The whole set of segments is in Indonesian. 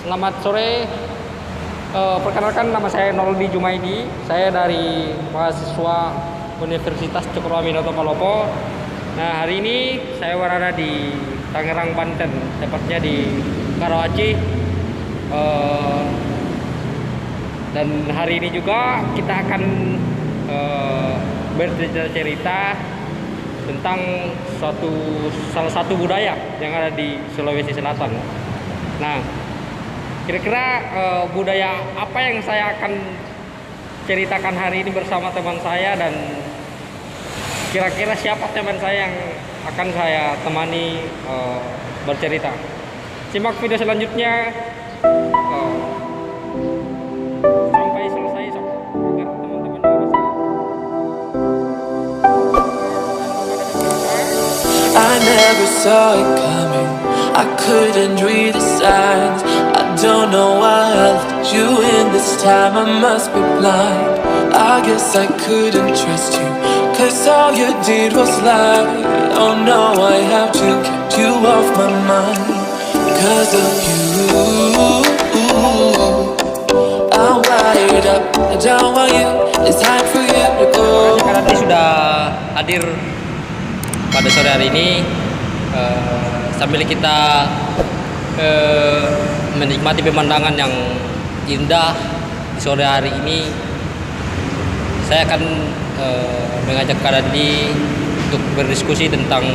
Selamat sore. Perkenalkan, nama saya Noldi Jumaidi. Saya dari mahasiswa Universitas Cokroaminoto Palopo. Nah, hari ini saya berada di Tangerang, Banten, tepatnya di Karawaci. Dan hari ini juga kita akan bercerita tentang salah satu budaya yang ada di Sulawesi Selatan. Nah, kira-kira budaya apa yang saya akan ceritakan hari ini bersama teman saya, dan kira-kira siapa teman saya yang akan saya temani bercerita. Simak video selanjutnya sampai selesai sob, agar teman-teman bisa. I never saw it coming, I couldn't read the signs. I don't know why I let you in this time, I must be blind. I guess I couldn't trust you, cause all you did was lie. Oh no, I have to get you off my mind. Cause of you, I'm wired up, I don't want you, it's time for you to go. Karena sudah hadir pada sore hari ini, sambil kita menikmati pemandangan yang indah di sore hari ini, saya akan mengajak Kak Dandi untuk berdiskusi tentang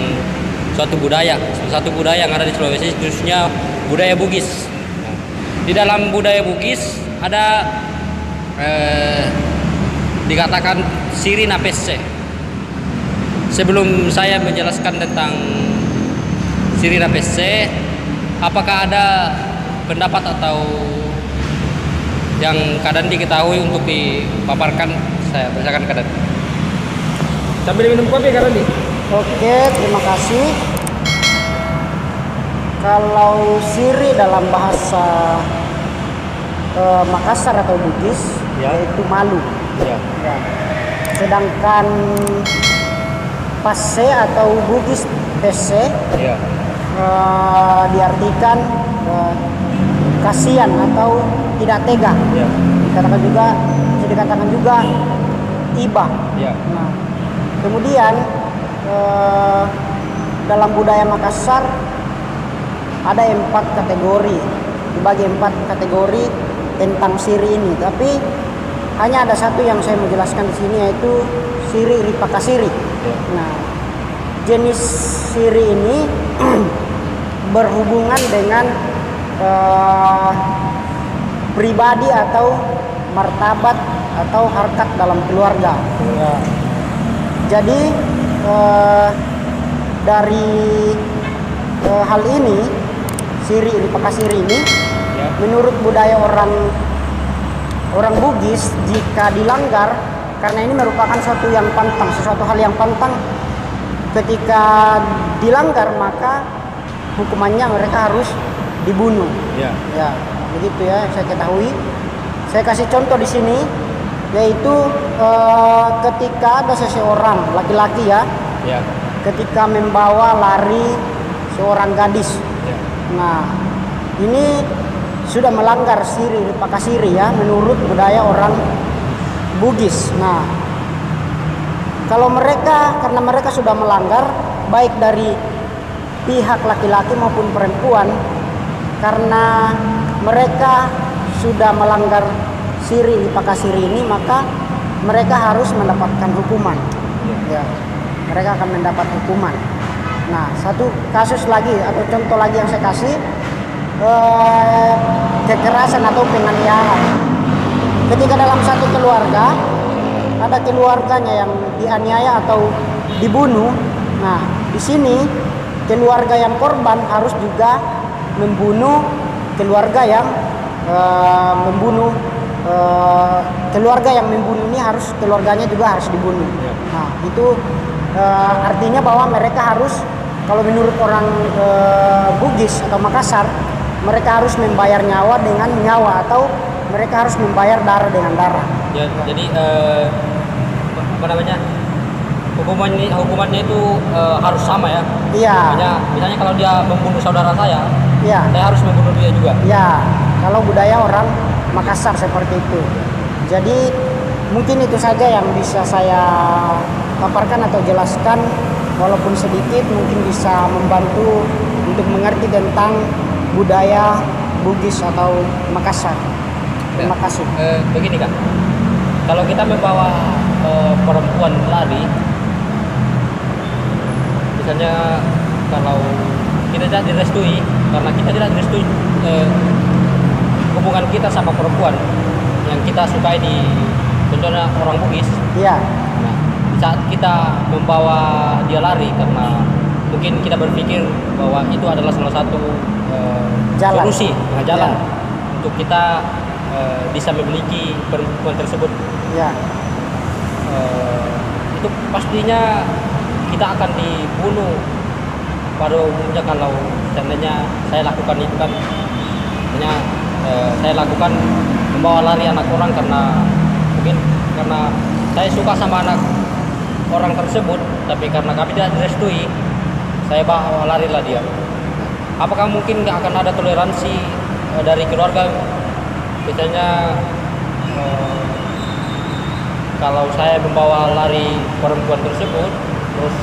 suatu budaya yang ada di Sulawesi, khususnya budaya Bugis. Di dalam budaya Bugis ada dikatakan Siri Napese. Sebelum saya menjelaskan tentang Siri Napese, apakah ada pendapat atau yang Kak Dandi ketahui untuk dipaparkan? Saya bacakan Kak Dandi. Sambil minum kopi Kak Dandi. Oke, terima kasih. Kalau Siri dalam bahasa Makassar atau Bugis, Ya. yaitu malu. Ya. Ya. Sedangkan Pase atau Bugis Pese Ya. diartikan kasihan atau tidak tega. Ya. Bisa dikatakan juga tiba. Ya. Nah, kemudian dalam budaya Makassar ada 4 kategori, dibagi 4 kategori tentang Siri ini. Tapi hanya ada satu yang saya mau jelaskan di sini, yaitu Siri Ripakasiri. Nah, jenis Siri ini berhubungan dengan pribadi atau martabat atau harkat dalam keluarga. Ya. Jadi dari hal ini, Siri Ripakasiri ini, Ya. menurut budaya orang Bugis, jika dilanggar, karena ini merupakan sesuatu hal yang pantang, ketika dilanggar maka hukumannya mereka harus dibunuh. Ya. Ya, begitu ya, saya ketahui. Saya kasih contoh di sini, yaitu ketika ada seseorang laki-laki ya, Ya. ketika membawa lari seorang gadis. Ya. Nah, ini sudah melanggar Siri Ripakasiri ya, menurut budaya orang Bugis. Nah, karena mereka sudah melanggar, baik dari pihak laki-laki maupun perempuan, karena mereka sudah melanggar Siri Ripakasiri ini, maka mereka harus mendapatkan hukuman. Ya, mereka akan mendapat hukuman. Nah, satu kasus lagi atau contoh lagi yang saya kasih, kekerasan atau penganiayaan. Ketika dalam satu keluarga ada keluarganya yang dianiaya atau dibunuh, nah di sini keluarga yang korban harus juga membunuh keluarga yang membunuh. Keluarga yang membunuh ini keluarganya juga harus dibunuh. Nah, itu artinya bahwa mereka harus, kalau menurut orang Bugis atau Makassar, mereka harus membayar nyawa dengan nyawa, atau mereka harus membayar darah dengan darah. Ya, jadi apa namanya, hukumannya itu harus sama ya. Iya. Misalnya kalau dia membunuh saudara saya, Iya. saya harus membunuh dia juga. Ya, kalau budaya orang Makassar seperti itu. Jadi mungkin itu saja yang bisa saya paparkan atau jelaskan, walaupun sedikit mungkin bisa membantu untuk mengerti tentang budaya Bugis atau Makassar. Terima kasih. Begini Kak, kalau kita membawa perempuan lari, misalnya kalau kita tidak direstui, karena kita tidak direstui hubungan kita sama perempuan yang kita sukai di contohnya orang Bugis. Iya. Nah, saat kita membawa dia lari karena mungkin kita berpikir bahwa itu adalah salah satu Jalan. solusi, jalan Ya. untuk kita bisa memiliki perempuan tersebut. Ya. Itu pastinya kita akan dibunuh pada umumnya kalau seandainya saya lakukan itu kan. Hanya saya lakukan membawa lari anak orang karena mungkin karena saya suka sama anak orang tersebut, tapi karena kami tidak direstui, saya bawa lari lah dia. Apakah mungkin nggak akan ada toleransi dari keluarga? Misalnya kalau saya membawa lari perempuan tersebut, terus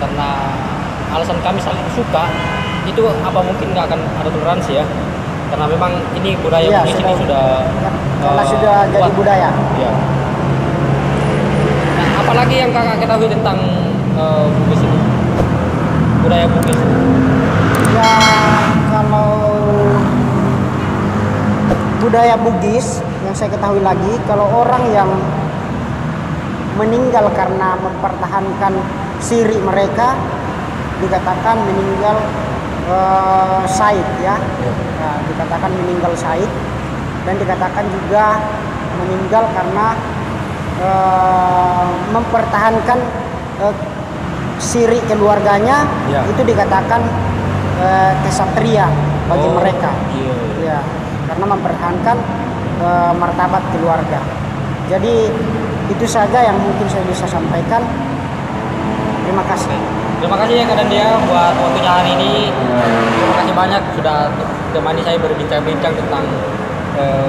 karena alasan kami saling suka, itu apa mungkin nggak akan ada toleransi ya? Karena memang ini budaya Iya, Bugis ini sudah karena sudah jadi kuat. budaya. Ya. Nah, apalagi yang kakak ketahui tentang Bugis ini, budaya Bugis? Ya, kalau budaya Bugis yang saya ketahui lagi, kalau orang yang meninggal karena mempertahankan siri mereka dikatakan meninggal syahid ya. Nah, dikatakan meninggal syahid, dan dikatakan juga meninggal karena mempertahankan siri keluarganya. Ya. Itu dikatakan kesatria bagi mereka. Iya. Ya, karena mempertahankan martabat keluarga. Jadi itu saja yang mungkin saya bisa sampaikan. Terima kasih. Terima kasih ya Kak Dandia buat waktunya hari ini. Terima kasih banyak sudah temani saya berbincang-bincang tentang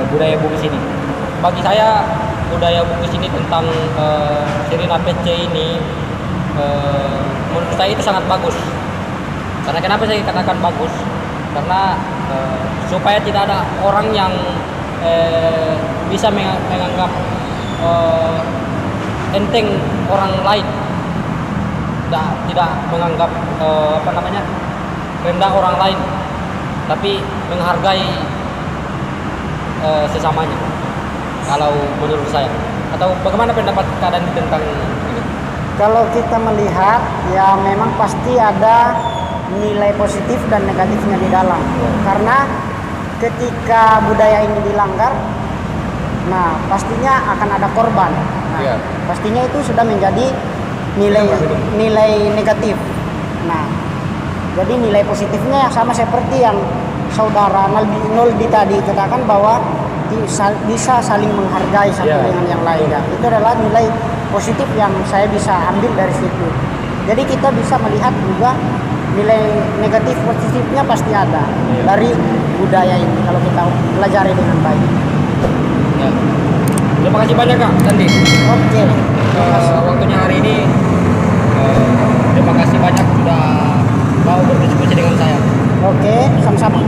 budaya Bugis ini. Bagi saya budaya Bugis ini tentang Sirina PC ini menurut saya itu sangat bagus. Karena kenapa saya katakan bagus? Karena supaya tidak ada orang yang bisa menganggap enteng orang lain, tidak menganggap rendah orang lain, tapi menghargai sesamanya. Kalau menurut saya, atau bagaimana pendapat kalian tentang ini? Kalau kita melihat, ya memang pasti ada nilai positif dan negatifnya di dalam. Karena ketika budaya ini dilanggar, nah pastinya akan ada korban. Nah, Iya. pastinya itu sudah menjadi nilai negatif. Nah, jadi nilai positifnya sama seperti yang saudara Noldi tadi katakan bahwa bisa saling menghargai satu Iya. dengan yang lain. Ya. Itu adalah nilai positif yang saya bisa ambil dari situ. Jadi kita bisa melihat juga nilai negatif positifnya pasti ada dari budaya ini kalau kita pelajari dengan baik. Ya. Terima kasih banyak Kak Sandi. Oke. Terima kasih. Waktunya hari ini terima kasih banyak sudah mau berdiskusi dengan saya. Oke, sama-sama.